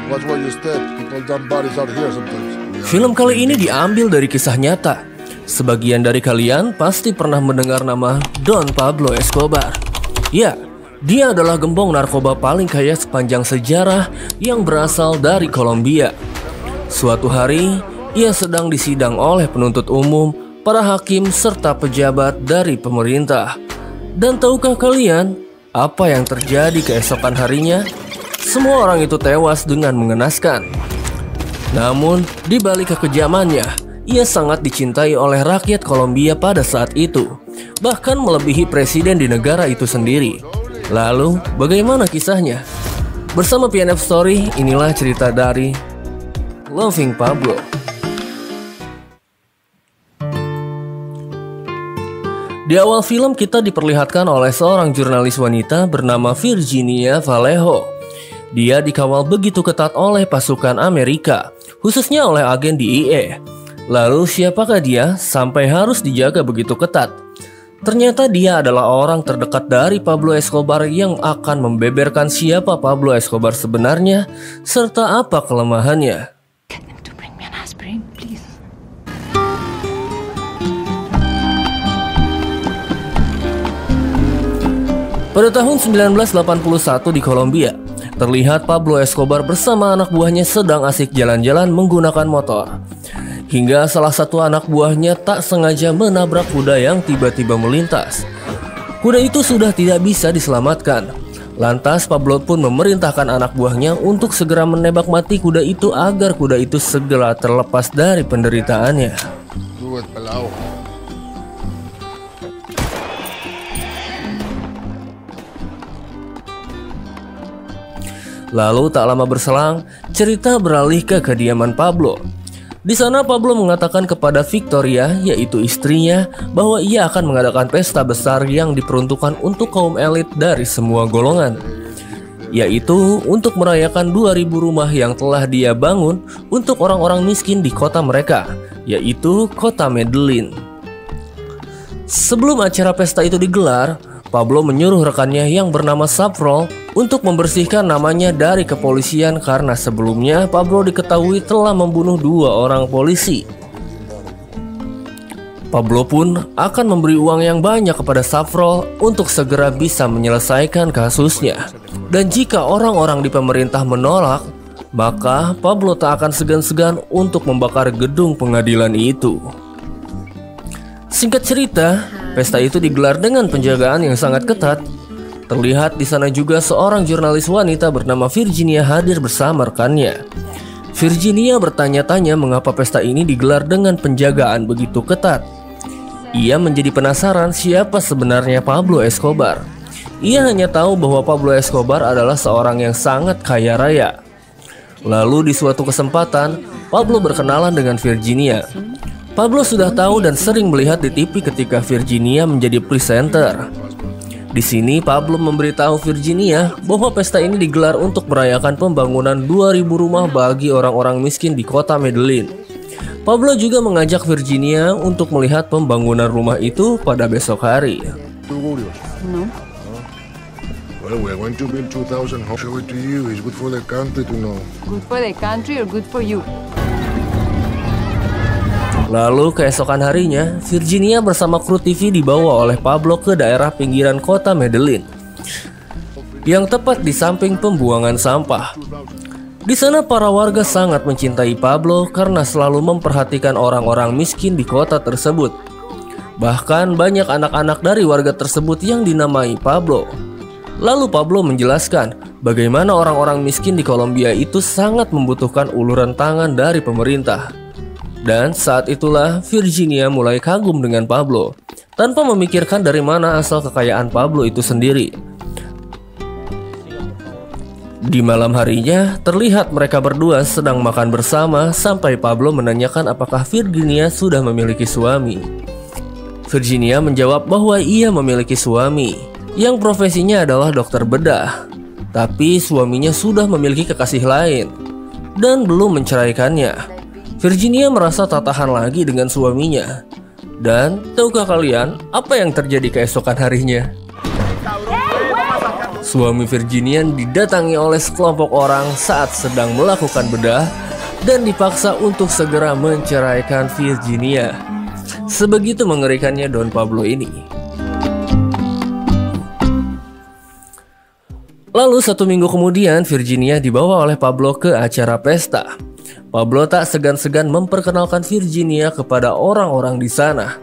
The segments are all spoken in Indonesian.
Watch where you step. People dump bodies out here sometimes. Film kali ini diambil dari kisah nyata. Sebagian dari kalian pasti pernah mendengar nama Don Pablo Escobar. Ya, dia adalah gembong narkoba paling kaya sepanjang sejarah yang berasal dari Kolombia. Suatu hari, ia sedang disidang oleh penuntut umum, para hakim, serta pejabat dari pemerintah. Dan tahukah kalian apa yang terjadi keesokan harinya? Semua orang itu tewas dengan mengenaskan. Namun, di balik kekejamannya, ia sangat dicintai oleh rakyat Kolombia pada saat itu, bahkan melebihi presiden di negara itu sendiri. Lalu, bagaimana kisahnya? Bersama PNF Story, inilah cerita dari Loving Pablo. Di awal film kita diperlihatkan oleh seorang jurnalis wanita bernama Virginia Vallejo. Dia dikawal begitu ketat oleh pasukan Amerika, khususnya oleh agen DEA. Lalu siapakah dia sampai harus dijaga begitu ketat? Ternyata dia adalah orang terdekat dari Pablo Escobar yang akan membeberkan siapa Pablo Escobar sebenarnya, serta apa kelemahannya. Pada tahun 1981 di Kolombia, terlihat Pablo Escobar bersama anak buahnya sedang asik jalan-jalan menggunakan motor. Hingga salah satu anak buahnya tak sengaja menabrak kuda yang tiba-tiba melintas. Kuda itu sudah tidak bisa diselamatkan. Lantas Pablo pun memerintahkan anak buahnya untuk segera menembak mati kuda itu agar kuda itu segera terlepas dari penderitaannya. Lalu tak lama berselang, cerita beralih ke kediaman Pablo. Di sana Pablo mengatakan kepada Victoria, yaitu istrinya, bahwa ia akan mengadakan pesta besar yang diperuntukkan untuk kaum elit dari semua golongan, yaitu untuk merayakan 2000 rumah yang telah dia bangun untuk orang-orang miskin di kota mereka, yaitu kota Medellin. Sebelum acara pesta itu digelar, Pablo menyuruh rekannya yang bernama Saffrol untuk membersihkan namanya dari kepolisian karena sebelumnya Pablo diketahui telah membunuh 2 orang polisi. Pablo pun akan memberi uang yang banyak kepada Saffrol untuk segera bisa menyelesaikan kasusnya. Dan jika orang-orang di pemerintah menolak, maka Pablo tak akan segan-segan untuk membakar gedung pengadilan itu. Singkat cerita, pesta itu digelar dengan penjagaan yang sangat ketat. Terlihat di sana juga seorang jurnalis wanita bernama Virginia hadir bersama rekannya. Virginia bertanya-tanya mengapa pesta ini digelar dengan penjagaan begitu ketat. Ia menjadi penasaran siapa sebenarnya Pablo Escobar. Ia hanya tahu bahwa Pablo Escobar adalah seorang yang sangat kaya raya. Lalu di suatu kesempatan, Pablo berkenalan dengan Virginia. Pablo sudah tahu dan sering melihat di TV ketika Virginia menjadi presenter. Di sini Pablo memberitahu Virginia bahwa pesta ini digelar untuk merayakan pembangunan 2000 rumah bagi orang-orang miskin di kota Medellin. Pablo juga mengajak Virginia untuk melihat pembangunan rumah itu pada besok hari. No. Well, we're going to build 2,000 homes. Show it to you. It's good for the country to know. Good for the country or good for you? Lalu keesokan harinya, Virginia bersama kru TV dibawa oleh Pablo ke daerah pinggiran kota Medellin, yang tepat di samping pembuangan sampah. Di sana para warga sangat mencintai Pablo karena selalu memperhatikan orang-orang miskin di kota tersebut. Bahkan banyak anak-anak dari warga tersebut yang dinamai Pablo. Lalu Pablo menjelaskan bagaimana orang-orang miskin di Kolombia itu sangat membutuhkan uluran tangan dari pemerintah. Dan saat itulah Virginia mulai kagum dengan Pablo, tanpa memikirkan dari mana asal kekayaan Pablo itu sendiri. Di malam harinya, terlihat mereka berdua sedang makan bersama sampai Pablo menanyakan apakah Virginia sudah memiliki suami. Virginia menjawab bahwa ia memiliki suami, yang profesinya adalah dokter bedah. Tapi suaminya sudah memiliki kekasih lain dan belum menceraikannya. Virginia merasa tak tahan lagi dengan suaminya. Dan tahukah kalian apa yang terjadi keesokan harinya? suami Virginia didatangi oleh sekelompok orang saat sedang melakukan bedah dan dipaksa untuk segera menceraikan Virginia. Sebegitu mengerikannya Don Pablo ini. Lalu 1 minggu kemudian Virginia dibawa oleh Pablo ke acara pesta. Pablo tak segan-segan memperkenalkan Virginia kepada orang-orang di sana.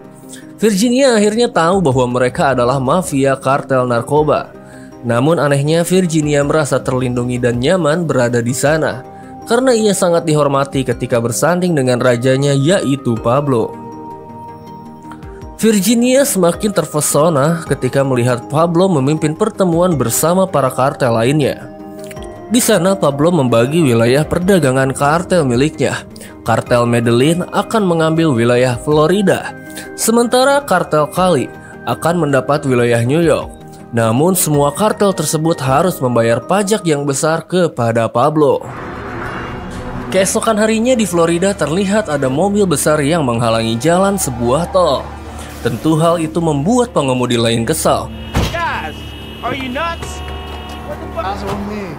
Virginia akhirnya tahu bahwa mereka adalah mafia kartel narkoba. Namun anehnya Virginia merasa terlindungi dan nyaman berada di sana karena ia sangat dihormati ketika bersanding dengan rajanya, yaitu Pablo. Virginia semakin terpesona ketika melihat Pablo memimpin pertemuan bersama para kartel lainnya. Di sana Pablo membagi wilayah perdagangan kartel miliknya. Kartel Medellin akan mengambil wilayah Florida, sementara kartel Cali akan mendapat wilayah New York. Namun semua kartel tersebut harus membayar pajak yang besar kepada Pablo. Keesokan harinya di Florida terlihat ada mobil besar yang menghalangi jalan sebuah tol. Tentu hal itu membuat pengemudi lain kesal. Guys, are you nuts? What the fuck?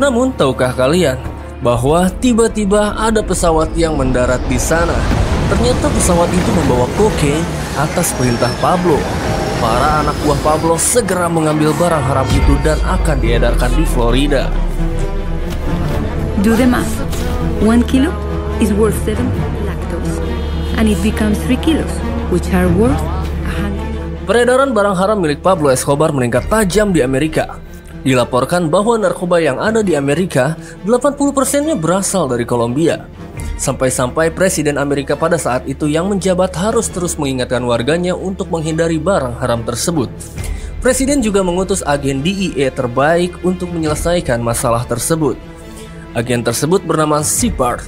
Namun tahukah kalian bahwa tiba-tiba ada pesawat yang mendarat di sana? Ternyata pesawat itu membawa kokain atas perintah Pablo. Para anak buah Pablo segera mengambil barang haram itu dan akan diedarkan di Florida. Do the math. 1 kilo is worth 7 lactose, and it becomes 3 kilos, which are worth 100. Peredaran barang haram milik Pablo Escobar meningkat tajam di Amerika. Dilaporkan bahwa narkoba yang ada di Amerika 80%-nya berasal dari Kolombia. Sampai-sampai Presiden Amerika pada saat itu yang menjabat harus terus mengingatkan warganya untuk menghindari barang haram tersebut. Presiden juga mengutus agen DEA terbaik untuk menyelesaikan masalah tersebut. Agen tersebut bernama Shepard.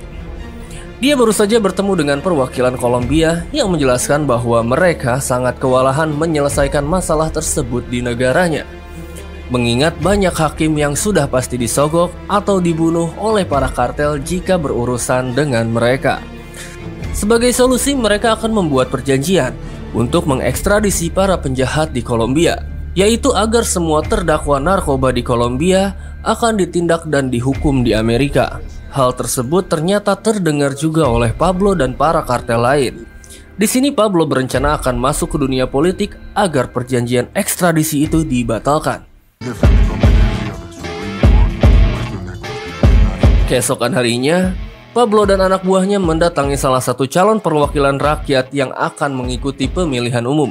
Dia baru saja bertemu dengan perwakilan Kolombia yang menjelaskan bahwa mereka sangat kewalahan menyelesaikan masalah tersebut di negaranya. Mengingat banyak hakim yang sudah pasti disogok atau dibunuh oleh para kartel jika berurusan dengan mereka. Sebagai solusi, mereka akan membuat perjanjian untuk mengekstradisi para penjahat di Kolombia, yaitu agar semua terdakwa narkoba di Kolombia akan ditindak dan dihukum di Amerika. Hal tersebut ternyata terdengar juga oleh Pablo dan para kartel lain. Di sini Pablo berencana akan masuk ke dunia politik agar perjanjian ekstradisi itu dibatalkan. Keesokan harinya, Pablo dan anak buahnya mendatangi salah satu calon perwakilan rakyat yang akan mengikuti pemilihan umum.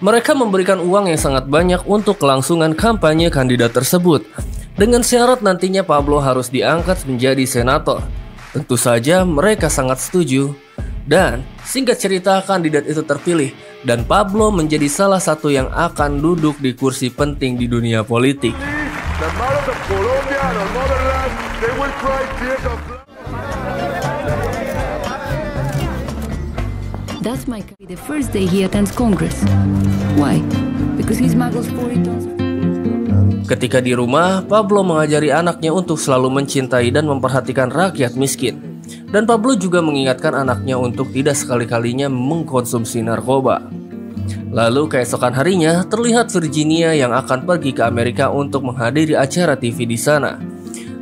Mereka memberikan uang yang sangat banyak untuk kelangsungan kampanye kandidat tersebut, dengan syarat nantinya Pablo harus diangkat menjadi senator. Tentu saja mereka sangat setuju. Dan singkat cerita, kandidat itu terpilih dan Pablo menjadi salah satu yang akan duduk di kursi penting di dunia politik. That's my the first day he attends Congress. Why? Because he smuggles 40 tons. Ketika di rumah, Pablo mengajari anaknya untuk selalu mencintai dan memperhatikan rakyat miskin. Dan Pablo juga mengingatkan anaknya untuk tidak sekali-kalinya mengkonsumsi narkoba. Lalu keesokan harinya terlihat Virginia yang akan pergi ke Amerika untuk menghadiri acara TV di sana.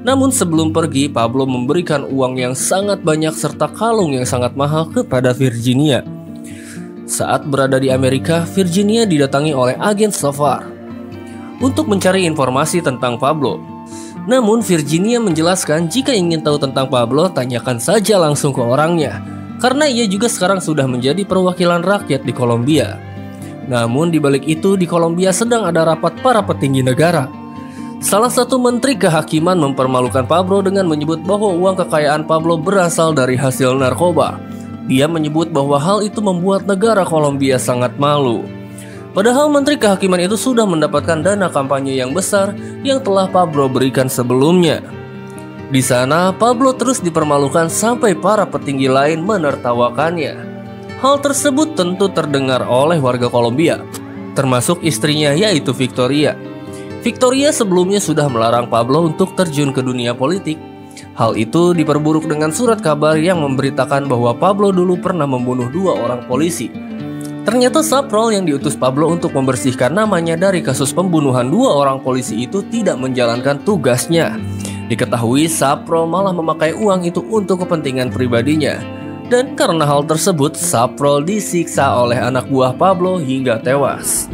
Namun sebelum pergi, Pablo memberikan uang yang sangat banyak serta kalung yang sangat mahal kepada Virginia. Saat berada di Amerika, Virginia didatangi oleh agen Safar untuk mencari informasi tentang Pablo. Namun Virginia menjelaskan jika ingin tahu tentang Pablo, tanyakan saja langsung ke orangnya, karena ia juga sekarang sudah menjadi perwakilan rakyat di Kolombia. Namun di balik itu, di Kolombia sedang ada rapat para petinggi negara. Salah satu menteri kehakiman mempermalukan Pablo dengan menyebut bahwa uang kekayaan Pablo berasal dari hasil narkoba. Dia menyebut bahwa hal itu membuat negara Kolombia sangat malu. Padahal menteri kehakiman itu sudah mendapatkan dana kampanye yang besar yang telah Pablo berikan sebelumnya. Di sana, Pablo terus dipermalukan sampai para petinggi lain menertawakannya. Hal tersebut tentu terdengar oleh warga Kolombia, termasuk istrinya yaitu Victoria. Victoria sebelumnya sudah melarang Pablo untuk terjun ke dunia politik. Hal itu diperburuk dengan surat kabar yang memberitakan bahwa Pablo dulu pernah membunuh 2 orang polisi. Ternyata Saprol yang diutus Pablo untuk membersihkan namanya dari kasus pembunuhan 2 orang polisi itu tidak menjalankan tugasnya. Diketahui Saprol malah memakai uang itu untuk kepentingan pribadinya. Dan karena hal tersebut, Saprol disiksa oleh anak buah Pablo hingga tewas.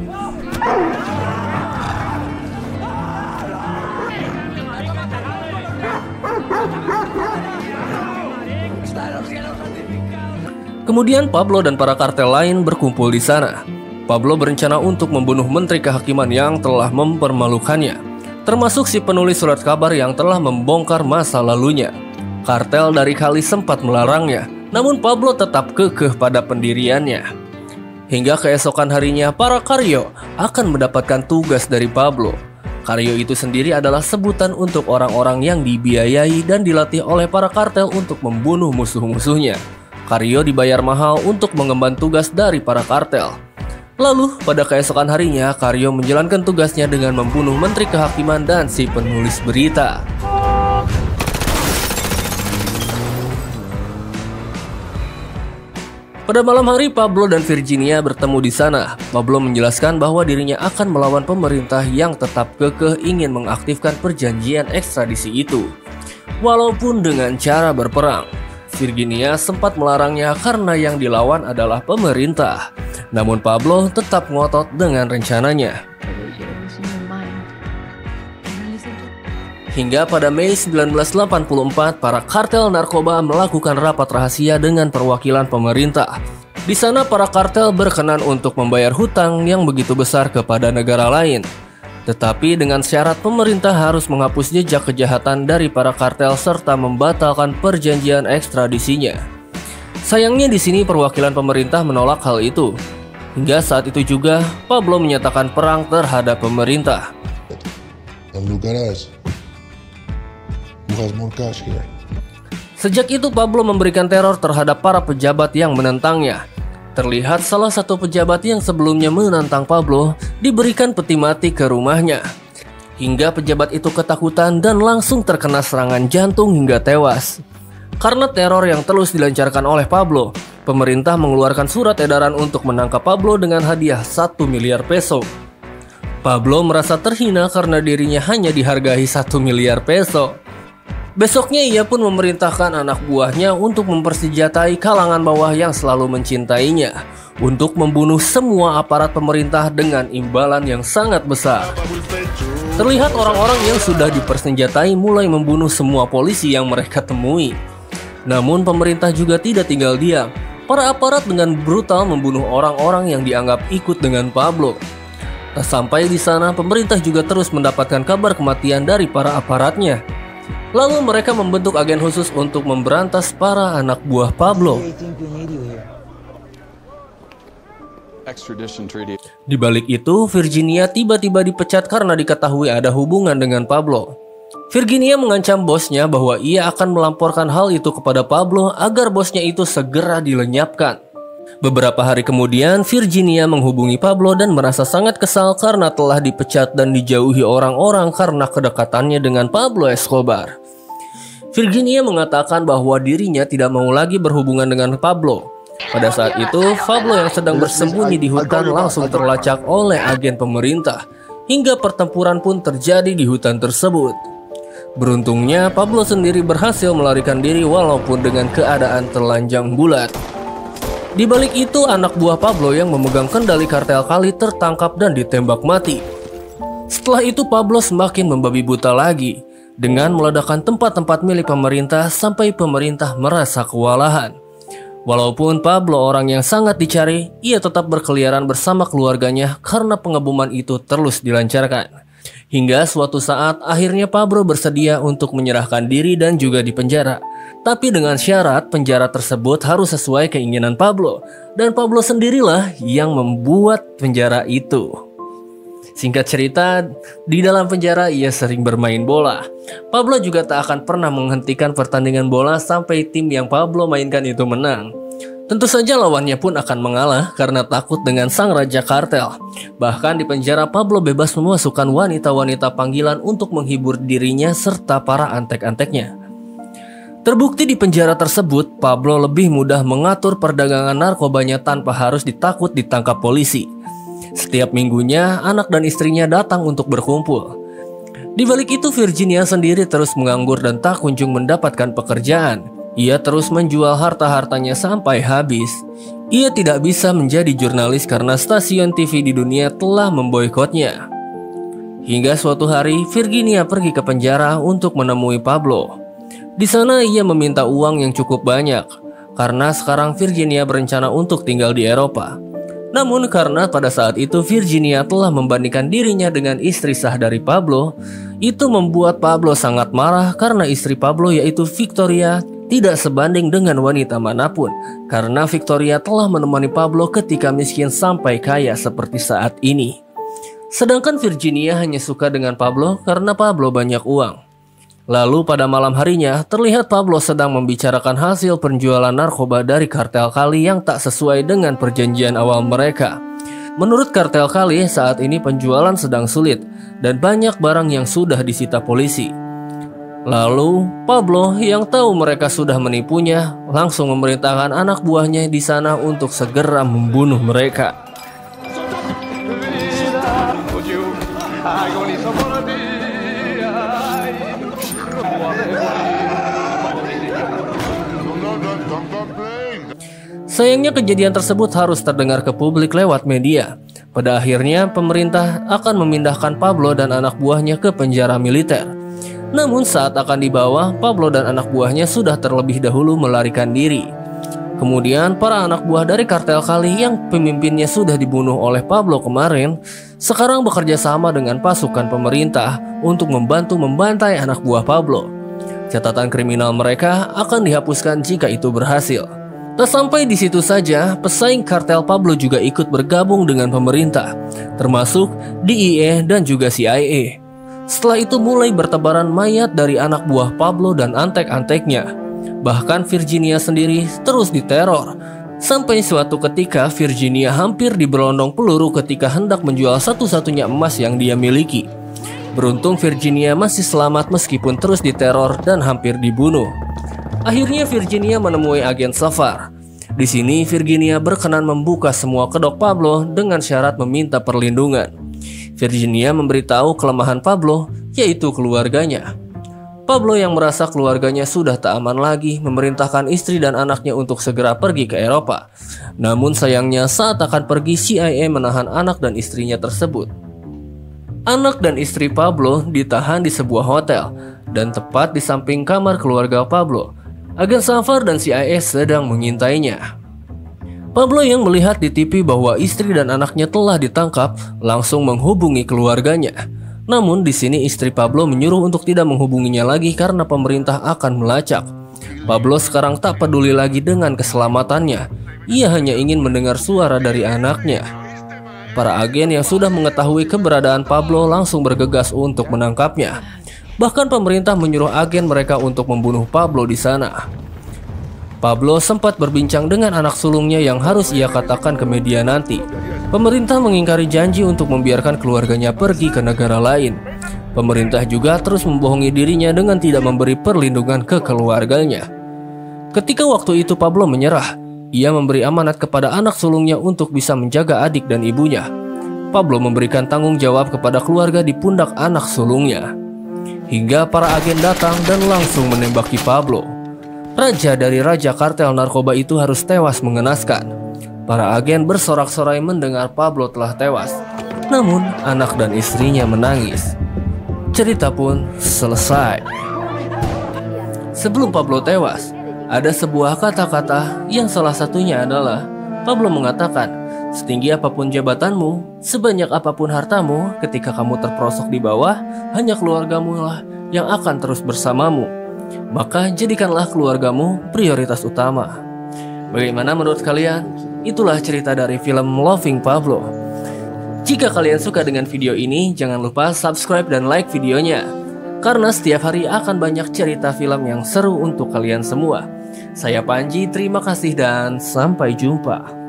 Kemudian Pablo dan para kartel lain berkumpul di sana. Pablo berencana untuk membunuh Menteri Kehakiman yang telah mempermalukannya, termasuk si penulis surat kabar yang telah membongkar masa lalunya. Kartel dari Cali sempat melarangnya, namun Pablo tetap kekeh pada pendiriannya. Hingga keesokan harinya, para Carrillo akan mendapatkan tugas dari Pablo. Carrillo itu sendiri adalah sebutan untuk orang-orang yang dibiayai dan dilatih oleh para kartel untuk membunuh musuh-musuhnya. Carrillo dibayar mahal untuk mengemban tugas dari para kartel. Lalu, pada keesokan harinya, Carrillo menjalankan tugasnya dengan membunuh Menteri Kehakiman dan si penulis berita. Pada malam hari, Pablo dan Virginia bertemu di sana. Pablo menjelaskan bahwa dirinya akan melawan pemerintah yang tetap kekeh ingin mengaktifkan perjanjian ekstradisi itu, walaupun dengan cara berperang. Virginia sempat melarangnya karena yang dilawan adalah pemerintah. Namun Pablo tetap ngotot dengan rencananya. Hingga pada Mei 1984, para kartel narkoba melakukan rapat rahasia dengan perwakilan pemerintah. Di sana para kartel berkenan untuk membayar hutang yang begitu besar kepada negara lain. Tetapi dengan syarat pemerintah harus menghapus jejak kejahatan dari para kartel serta membatalkan perjanjian ekstradisinya. Sayangnya di sini perwakilan pemerintah menolak hal itu. Hingga saat itu juga Pablo menyatakan perang terhadap pemerintah. And look at us. Who has more cash here? Sejak itu Pablo memberikan teror terhadap para pejabat yang menentangnya. Terlihat salah satu pejabat yang sebelumnya menantang Pablo diberikan peti mati ke rumahnya. Hingga pejabat itu ketakutan dan langsung terkena serangan jantung hingga tewas. Karena teror yang terus dilancarkan oleh Pablo, pemerintah mengeluarkan surat edaran untuk menangkap Pablo dengan hadiah 1 miliar peso. Pablo merasa terhina karena dirinya hanya dihargai 1 miliar peso. Besoknya ia pun memerintahkan anak buahnya untuk mempersenjatai kalangan bawah yang selalu mencintainya untuk membunuh semua aparat pemerintah dengan imbalan yang sangat besar. Terlihat orang-orang yang sudah dipersenjatai mulai membunuh semua polisi yang mereka temui. Namun pemerintah juga tidak tinggal diam. Para aparat dengan brutal membunuh orang-orang yang dianggap ikut dengan Pablo. Tak sampai di sana, pemerintah juga terus mendapatkan kabar kematian dari para aparatnya. Lalu mereka membentuk agen khusus untuk memberantas para anak buah Pablo. Di balik itu, Virginia tiba-tiba dipecat karena diketahui ada hubungan dengan Pablo. Virginia mengancam bosnya bahwa ia akan melaporkan hal itu kepada Pablo agar bosnya itu segera dilenyapkan. Beberapa hari kemudian, Virginia menghubungi Pablo dan merasa sangat kesal karena telah dipecat dan dijauhi orang-orang karena kedekatannya dengan Pablo Escobar. Virginia mengatakan bahwa dirinya tidak mau lagi berhubungan dengan Pablo. Pada saat itu, Pablo yang sedang bersembunyi di hutan langsung terlacak oleh agen pemerintah, hingga pertempuran pun terjadi di hutan tersebut. Beruntungnya, Pablo sendiri berhasil melarikan diri walaupun dengan keadaan telanjang bulat. Di balik itu, anak buah Pablo yang memegang kendali kartel Cali tertangkap dan ditembak mati. Setelah itu, Pablo semakin membabi buta lagi dengan meledakkan tempat-tempat milik pemerintah sampai pemerintah merasa kewalahan. Walaupun Pablo orang yang sangat dicari, ia tetap berkeliaran bersama keluarganya karena pengeboman itu terus dilancarkan. Hingga suatu saat akhirnya Pablo bersedia untuk menyerahkan diri dan juga dipenjara. Tapi dengan syarat penjara tersebut harus sesuai keinginan Pablo. Dan Pablo sendirilah yang membuat penjara itu. Singkat cerita, di dalam penjara ia sering bermain bola. Pablo juga tak akan pernah menghentikan pertandingan bola sampai tim yang Pablo mainkan itu menang. Tentu saja lawannya pun akan mengalah karena takut dengan sang raja kartel. Bahkan di penjara Pablo bebas memasukkan wanita-wanita panggilan untuk menghibur dirinya serta para antek-anteknya. Terbukti di penjara tersebut, Pablo lebih mudah mengatur perdagangan narkobanya tanpa harus ditangkap polisi. Setiap minggunya, anak dan istrinya datang untuk berkumpul. Di balik itu, Virginia sendiri terus menganggur dan tak kunjung mendapatkan pekerjaan. Ia terus menjual harta-hartanya sampai habis. Ia tidak bisa menjadi jurnalis karena stasiun TV di dunia telah memboikotnya. Hingga suatu hari, Virginia pergi ke penjara untuk menemui Pablo. Di sana ia meminta uang yang cukup banyak, karena sekarang Virginia berencana untuk tinggal di Eropa. Namun karena pada saat itu Virginia telah membandingkan dirinya dengan istri sah dari Pablo, itu membuat Pablo sangat marah karena istri Pablo yaitu Victoria tidak sebanding dengan wanita manapun, karena Victoria telah menemani Pablo ketika miskin sampai kaya seperti saat ini. Sedangkan Virginia hanya suka dengan Pablo karena Pablo banyak uang. Lalu pada malam harinya, terlihat Pablo sedang membicarakan hasil penjualan narkoba dari kartel Cali yang tak sesuai dengan perjanjian awal mereka. Menurut kartel Cali, saat ini penjualan sedang sulit dan banyak barang yang sudah disita polisi. Lalu, Pablo yang tahu mereka sudah menipunya, langsung memerintahkan anak buahnya di sana untuk segera membunuh mereka. Sayangnya kejadian tersebut harus terdengar ke publik lewat media. Pada akhirnya, pemerintah akan memindahkan Pablo dan anak buahnya ke penjara militer. Namun saat akan dibawa, Pablo dan anak buahnya sudah terlebih dahulu melarikan diri. Kemudian para anak buah dari kartel Cali yang pemimpinnya sudah dibunuh oleh Pablo kemarin, sekarang bekerja sama dengan pasukan pemerintah untuk membantu membantai anak buah Pablo. Catatan kriminal mereka akan dihapuskan jika itu berhasil. Tak sampai di situ saja, pesaing kartel Pablo juga ikut bergabung dengan pemerintah, termasuk DEA dan juga CIA. Setelah itu mulai bertebaran mayat dari anak buah Pablo dan antek-anteknya. Bahkan Virginia sendiri terus diteror. Sampai suatu ketika Virginia hampir diberondong peluru ketika hendak menjual satu-satunya emas yang dia miliki. Beruntung Virginia masih selamat meskipun terus diteror dan hampir dibunuh. Akhirnya Virginia menemui agen Safar. Di sini Virginia berkenan membuka semua kedok Pablo dengan syarat meminta perlindungan. Virginia memberitahu kelemahan Pablo, yaitu keluarganya. Pablo yang merasa keluarganya sudah tak aman lagi memerintahkan istri dan anaknya untuk segera pergi ke Eropa. Namun sayangnya saat akan pergi, CIA menahan anak dan istrinya tersebut. Anak dan istri Pablo ditahan di sebuah hotel dan tepat di samping kamar keluarga Pablo. Agen Safar dan CIA sedang mengintainya. Pablo yang melihat di TV bahwa istri dan anaknya telah ditangkap langsung menghubungi keluarganya. Namun di sini istri Pablo menyuruh untuk tidak menghubunginya lagi karena pemerintah akan melacak. Pablo sekarang tak peduli lagi dengan keselamatannya. Ia hanya ingin mendengar suara dari anaknya. Para agen yang sudah mengetahui keberadaan Pablo langsung bergegas untuk menangkapnya. Bahkan pemerintah menyuruh agen mereka untuk membunuh Pablo di sana. Pablo sempat berbincang dengan anak sulungnya yang harus ia katakan ke media nanti. Pemerintah mengingkari janji untuk membiarkan keluarganya pergi ke negara lain. Pemerintah juga terus membohongi dirinya dengan tidak memberi perlindungan ke keluarganya. Ketika waktu itu Pablo menyerah, ia memberi amanat kepada anak sulungnya untuk bisa menjaga adik dan ibunya. Pablo memberikan tanggung jawab kepada keluarga di pundak anak sulungnya. Hingga para agen datang dan langsung menembaki Pablo. Raja dari raja kartel narkoba itu harus tewas mengenaskan. Para agen bersorak-sorai mendengar Pablo telah tewas. Namun anak dan istrinya menangis. Cerita pun selesai. Sebelum Pablo tewas, ada sebuah kata-kata yang salah satunya adalah Pablo mengatakan, setinggi apapun jabatanmu, sebanyak apapun hartamu, ketika kamu terperosok di bawah, hanya keluargamu lah yang akan terus bersamamu. Maka jadikanlah keluargamu prioritas utama. Bagaimana menurut kalian? Itulah cerita dari film Loving Pablo. Jika kalian suka dengan video ini, jangan lupa subscribe dan like videonya. Karena setiap hari akan banyak cerita film yang seru untuk kalian semua. Saya Panji, terima kasih dan sampai jumpa.